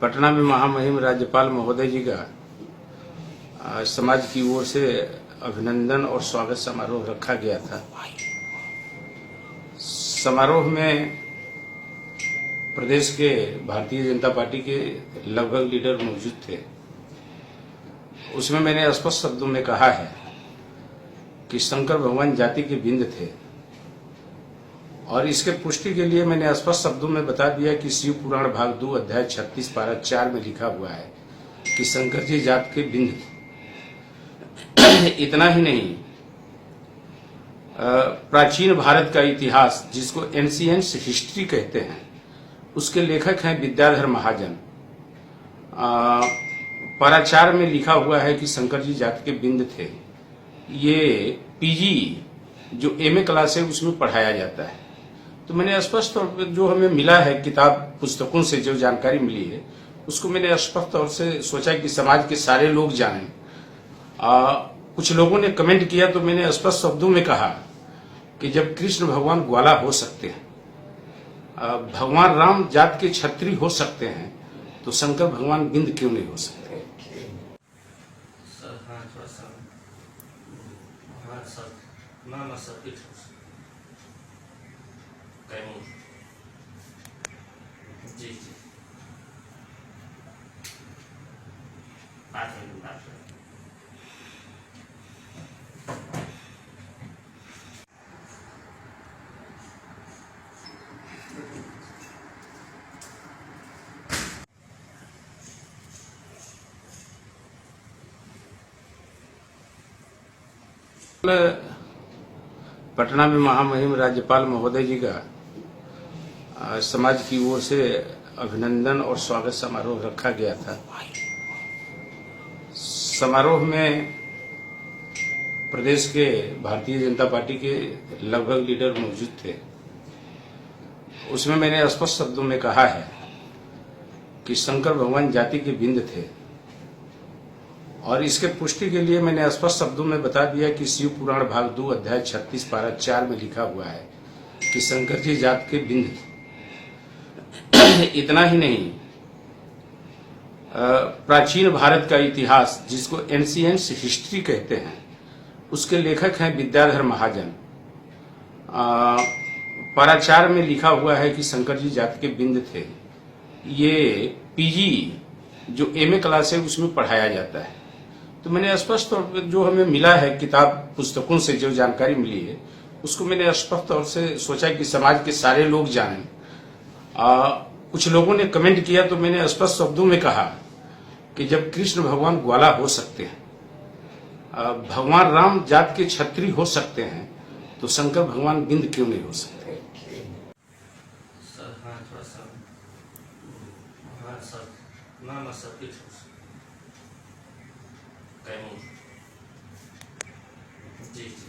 पटना में महामहिम राज्यपाल महोदय जी का समाज की ओर से अभिनंदन और स्वागत समारोह रखा गया था। समारोह में प्रदेश के भारतीय जनता पार्टी के लगभग लीडर मौजूद थे। उसमें मैंने स्पष्ट शब्दों में कहा है कि शंकर भगवान जाति के बिंद थे और इसके पुष्टि के लिए मैंने स्पष्ट शब्दों में बता दिया कि शिव पुराण भाग 2 अध्याय 36 पारा 4 में लिखा हुआ है कि शंकर जी जात के बिंद थे। इतना ही नहीं, प्राचीन भारत का इतिहास जिसको एंशिएंट हिस्ट्री कहते हैं, उसके लेखक हैं विद्याधर महाजन। पारा 4 में लिखा हुआ है कि शंकर जी जात के बिंद थे। ये पीजी जो एमए क्लास है उसमें पढ़ाया जाता है। तो मैंने स्पष्ट तौर पर जो हमें मिला है किताब पुस्तकों से जो जानकारी मिली है उसको मैंने स्पष्ट तौर से सोचा कि समाज के सारे लोग जानें। कुछ लोगों ने कमेंट किया तो मैंने स्पष्ट शब्दों में कहा कि जब कृष्ण भगवान ग्वाला हो सकते हैं, भगवान राम जात के क्षत्रिय हो सकते हैं, तो शंकर भगवान बिंद क्यों नहीं हो सकते। जी जी पटना में महामहिम राज्यपाल महोदय जी का समाज की ओर से अभिनंदन और स्वागत समारोह रखा गया था। समारोह में प्रदेश के भारतीय जनता पार्टी के लगभग लीडर मौजूद थे। उसमें मैंने स्पष्ट शब्दों में कहा है कि शंकर भगवान जाति के बिंद थे और इसके पुष्टि के लिए मैंने स्पष्ट शब्दों में बता दिया कि शिव पुराण भाग 2 अध्याय 36 पारा 4 में लिखा हुआ है कि शंकर जी जात के बिंद थे। इतना ही नहीं, प्राचीन भारत का इतिहास जिसको एंशिएंट हिस्ट्री कहते हैं, उसके लेखक हैं विद्याधर महाजन। पारा 4 में लिखा हुआ है कि शंकर जी जात के बिंद थे। ये पीजी जो एमए क्लास है उसमें पढ़ाया जाता है। तो मैंने स्पष्ट तौर पर जो हमें मिला है किताब पुस्तकों से जो जानकारी मिली है उसको मैंने स्पष्ट तौर से सोचा कि समाज के सारे लोग जानें। कुछ लोगों ने कमेंट किया तो मैंने स्पष्ट शब्दों में कहा कि जब कृष्ण भगवान ग्वाला हो सकते हैं, भगवान राम जात के क्षत्रिय हो सकते हैं, तो शंकर भगवान बिंद क्यों नहीं हो सकते। जी जी